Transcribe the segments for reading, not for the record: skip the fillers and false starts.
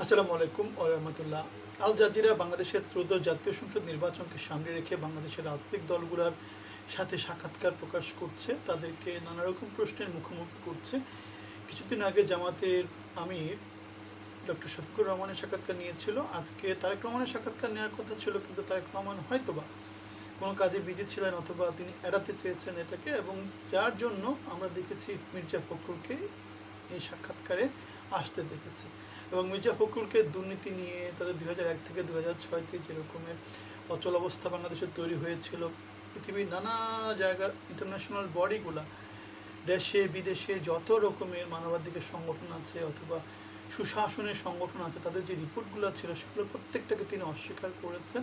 আসসালামু আলাইকুম ওয়া রাহমাতুল্লাহ। আল জাজিরা বাংলাদেশের ত্রয়োদশ জাতীয় সংসদ নির্বাচনকে সামনে রেখে বাংলাদেশের রাজনৈতিক দলগুলোর সাথে সাক্ষাৎকার প্রকাশ করছে, তাদেরকে নানা রকম প্রশ্নের মুখোমুখি করছে। কিছুদিন আগে জামাতের আমির ডক্টর শফিকুর রহমানের সাক্ষাৎকার নিয়েছিল, আজকে তারেক রহমানের সাক্ষাৎকার নেওয়ার কথা ছিল, কিন্তু তারেক রহমান হয়তোবা কোনো কাজে বিজি ছিলেন অথবা তিনি এড়াতে চেয়েছেন এটাকে, এবং যার জন্য আমরা দেখেছি মির্জা ফখরুলকে এই সাক্ষাৎকারে আসতে দেখেছি। এবং মির্জা ফখরুলকে দুর্নীতি নিয়ে তাদের 2001 থেকে 2006-তে যে রকমের অচল অবস্থা বাংলাদেশের তৈরি হয়েছিল, পৃথিবীর নানা জায়গার ইন্টারন্যাশনাল বডিগুলা, দেশে বিদেশে যত রকমের মানবাধিকার সংগঠন আছে অথবা সুশাসনের সংগঠন আছে, তাদের যে রিপোর্টগুলো ছিল সেগুলো প্রত্যেকটাকে তিনি অস্বীকার করেছেন।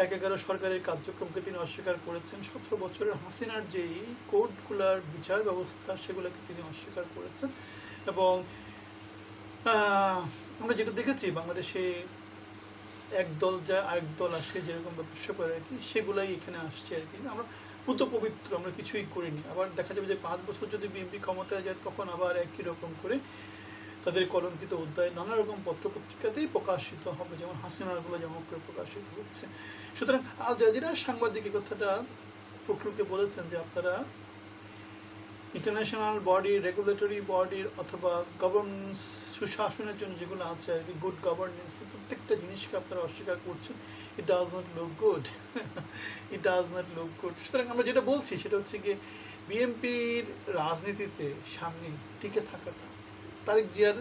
1/11 সরকারের কার্যক্রমকে তিনি অস্বীকার করেছেন। 17 বছরের হাসিনার যেই কোর্টগুলার বিচার ব্যবস্থা সেগুলোকে তিনি অস্বীকার করেছেন। এবং আমরা যেটা দেখেছি বাংলাদেশে এক দল যায় আরেক দল আসে, যেরকম ব্যবসা করে আর কি, সেগুলাই এখানে আসছে আর কি। আমরা পুত পবিত্র, আমরা কিছুই করিনি। আবার দেখা যাবে যে 5 বছর যদি বিএনপি ক্ষমতায় যায়, তখন আবার একই রকম করে তাদের কলঙ্কিত অধ্যায় নানা রকম পত্রপত্রিকাতেই প্রকাশিত হবে, যেমন হাসিনারগুলো যেমন করে প্রকাশিত হচ্ছে। সুতরাং আল জাজিরা সাংবাদিক কথাটা ফখরুলকে বলেছেন যে আপনারা ইন্টারন্যাশনাল বডির, রেগুলেটরি বডির অথবা গভর্নেন্স, সুশাসনের জন্য যেগুলো আছে আর কি, গুড গভর্নেন্স, প্রত্যেকটা জিনিসকে আপনারা অস্বীকার করছেন। It does not look good, it does not look good. সুতরাং আমরা যেটা বলছি সেটা হচ্ছে গিয়ে বিএনপির রাজনীতিতে সামনে টিকে থাকাটা, তারেক জিয়ার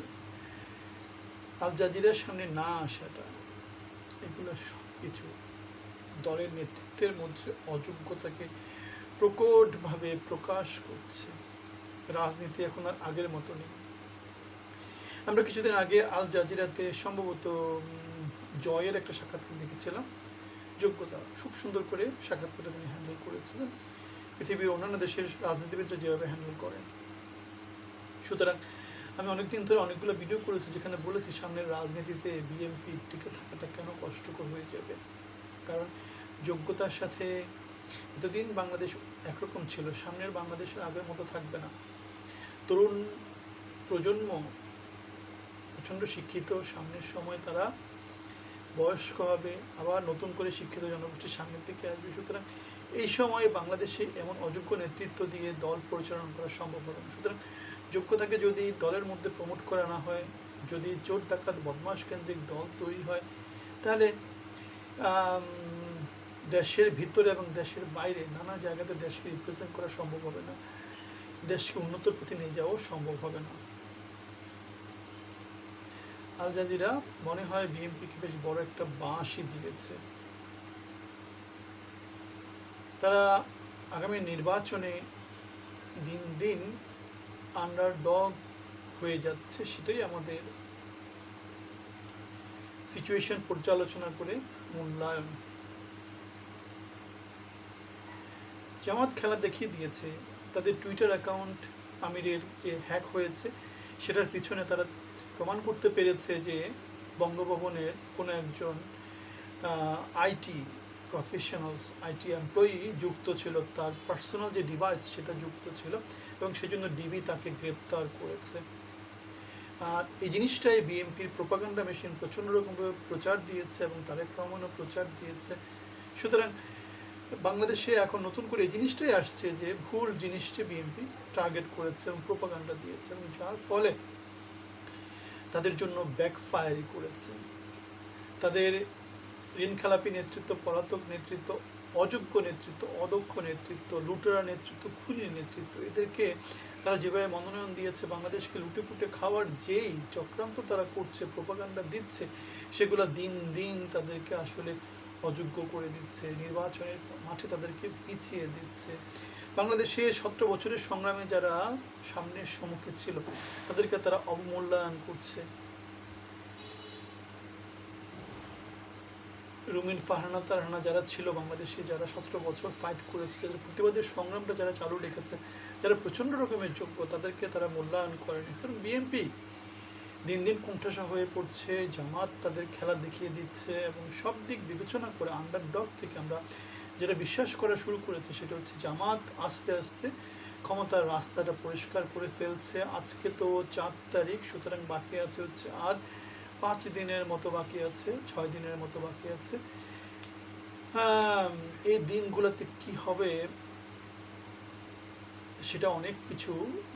আল জাজিরার সামনে না আসাটা, এগুলো সব কিছু দলের নেতৃত্বের মধ্যে অযোগ্যতাকে প্রকটভাবে প্রকাশ করছে। রাজনীতি এখন আর আগের মতো নেই। আমরা কিছুদিন আগে আল জাজিরাতে সম্ভবত জয়ের একটা সাক্ষাৎকার দেখেছিলাম। যোগ্যতা খুব সুন্দর করে সাক্ষাৎকারটা তিনি হ্যান্ডেল করেছিলেন, পৃথিবীর অন্যান্য দেশের রাজনীতিবিদরা যেভাবে হ্যান্ডেল করেন। সুতরাং আমি অনেকদিন ধরে অনেকগুলো ভিডিও করেছি যেখানে বলেছি সামনের রাজনীতিতে বিএনপি টিকে থাকাটা কেন কষ্টকর হয়ে যাবে। কারণ যোগ্যতার সাথে এতদিন বাংলাদেশ একরকম ছিল, সামনের বাংলাদেশের আগের মতো থাকবে না। তরুণ প্রজন্ম প্রচণ্ড শিক্ষিত, সামনের সময় তারা বয়স্ক হবে, আবার নতুন করে শিক্ষিত জনগোষ্ঠী সামনের দিকে আসবে। সুতরাং এই সময়ে বাংলাদেশে এমন অযোগ্য নেতৃত্ব দিয়ে দল পরিচালনা করা সম্ভব হবে না। সুতরাং যোগ্যতাকে যদি দলের মধ্যে প্রমোট করা না হয়, যদি চোর ডাকাত বদমাশ কেন্দ্রিক দল তৈরি হয়, তাহলে দেশের ভিতরে এবং দেশের বাইরে নানা জায়গাতে দেশকে রিপ্রেজেন্ট করা সম্ভব হবে না, দেশকে উন্নতির পথে নিয়ে যাওয়াও সম্ভব হবে না। আল জাজিরা মনে হয় বিএনপিকে বেশ বড় একটা বাঁশই দিয়েছে। তারা আগামী নির্বাচনে দিন দিন আন্ডারডগ হয়ে যাচ্ছে, সেটাই আমাদের সিচুয়েশন পর্যালোচনা করে মূল্যায়ন। জামাত খেলা দেখিয়ে দিয়েছে, তাদের টুইটার অ্যাকাউন্ট আমিরের যে হ্যাক হয়েছে সেটার পিছনে তারা প্রমাণ করতে পেরেছে যে বঙ্গভবনের কোনো একজন আইটি প্রফেশনালস, আইটি এমপ্লয়ি যুক্ত ছিল, তার পার্সোনাল যে ডিভাইস সেটা যুক্ত ছিল, এবং সেজন্য ডিবি তাকে গ্রেপ্তার করেছে। আর এই জিনিসটাই বিএনপির প্রোপাগান্ডা মেশিন প্রচণ্ড রকমভাবে প্রচার দিয়েছে এবং তারেক রহমানও প্রচার দিয়েছে। সুতরাং বাংলাদেশে এখন নতুন করে এই জিনিসটাই আসছে যে ভুল জিনিসটি বিএনপি টার্গেট করেছে এবং প্রোপাগান্ডা দিয়েছে, এবং যার ফলে তাদের জন্য ব্যাকফায়ারই করেছে। তাদের ঋণখেলাপি নেতৃত্ব, পলাতক নেতৃত্ব, অযোগ্য নেতৃত্ব, অদক্ষ নেতৃত্ব, লুটেরা নেতৃত্ব, খুনি নেতৃত্ব, এদেরকে তারা যেভাবে মনোনয়ন দিয়েছে, বাংলাদেশকে লুটে পুটে খাওয়ার যেই চক্রান্ত তারা করছে, প্রোপাগান্ডা দিচ্ছে, সেগুলো দিন দিন তাদেরকে আসলে অযোগ্য করে দিচ্ছে, নির্বাচনের মাঠে তাদেরকে পিছিয়ে দিচ্ছে। বাংলাদেশের 17 বছরের সংগ্রামে যারা সামনের সম্মুখে ছিল তাদেরকে তারা অবমূল্যায়ন করছে। রুমিন ফারহানা তারহানা যারা ছিল বাংলাদেশে, যারা 17 বছর ফাইট করেছে, যাদের প্রতিবাদের সংগ্রামটা যারা চালু রেখেছে, যারা প্রচণ্ড রকমের যোগ্য, তাদেরকে তারা মূল্যায়ন করেনি। সুতরাং বিএনপি দিন দিন কোণঠাসা হয়ে পড়ছে, জামাত তাদের খেলা দেখিয়ে দিচ্ছে, এবং সব দিক বিবেচনা করে আন্ডারডগ থেকে আমরা যেটা বিশ্বাস করা শুরু করেছে সেটা হচ্ছে জামাত আস্তে আস্তে ক্ষমতার রাস্তাটা পরিষ্কার করে ফেলছে। আজকে তো 4 তারিখ, সুতরাং বাকি আছে হচ্ছে আর 5 দিনের মতো বাকি আছে, 6 দিনের মতো বাকি আছে। এই দিনগুলোতে কি হবে সেটা অনেক কিছু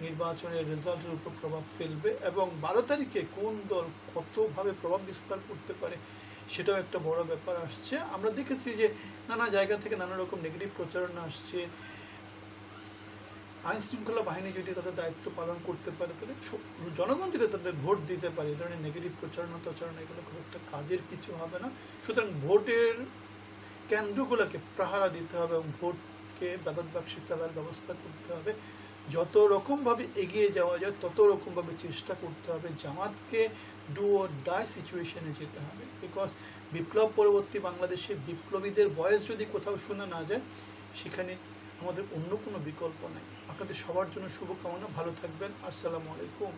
নির্বাচনের রেজাল্টের উপর প্রভাব ফেলবে, এবং 12 তারিখে কোন দল কতভাবে প্রভাব বিস্তার করতে পারে সেটাও একটা বড় ব্যাপার আসছে। আমরা দেখেছি যে নানা জায়গা থেকে নানা রকম নেগেটিভ প্রচারণা আসছে। আইন শৃঙ্খলা বাহিনী যদি তাদের দায়িত্ব পালন করতে পারে, তাহলে জনগণ যদি তাদের ভোট দিতে পারে, এই ধরনের নেগেটিভ প্রচারণা এগুলো খুব একটা কাজের কিছু হবে না। সুতরাং ভোটের কেন্দ্রগুলোকে পাহারা দিতে হবে এবং ভোটকে ব্যালট বাক্সে ফেলার ব্যবস্থা করতে হবে। যত রকমভাবে এগিয়ে যাওয়া যায় তত রকমভাবে চেষ্টা করতে হবে। জামাতকে ডু অর ডাই সিচুয়েশনে যেতে হবে, বিকজ বিপ্লব পরবর্তী বাংলাদেশে বিপ্লবীদের ভয়েস যদি কোথাও শোনা না যায়, সেখানে আমাদের অন্য কোনো বিকল্প নাই। আপনাদের সবার জন্য শুভকামনা, ভালো থাকবেন। আসসালামু আলাইকুম।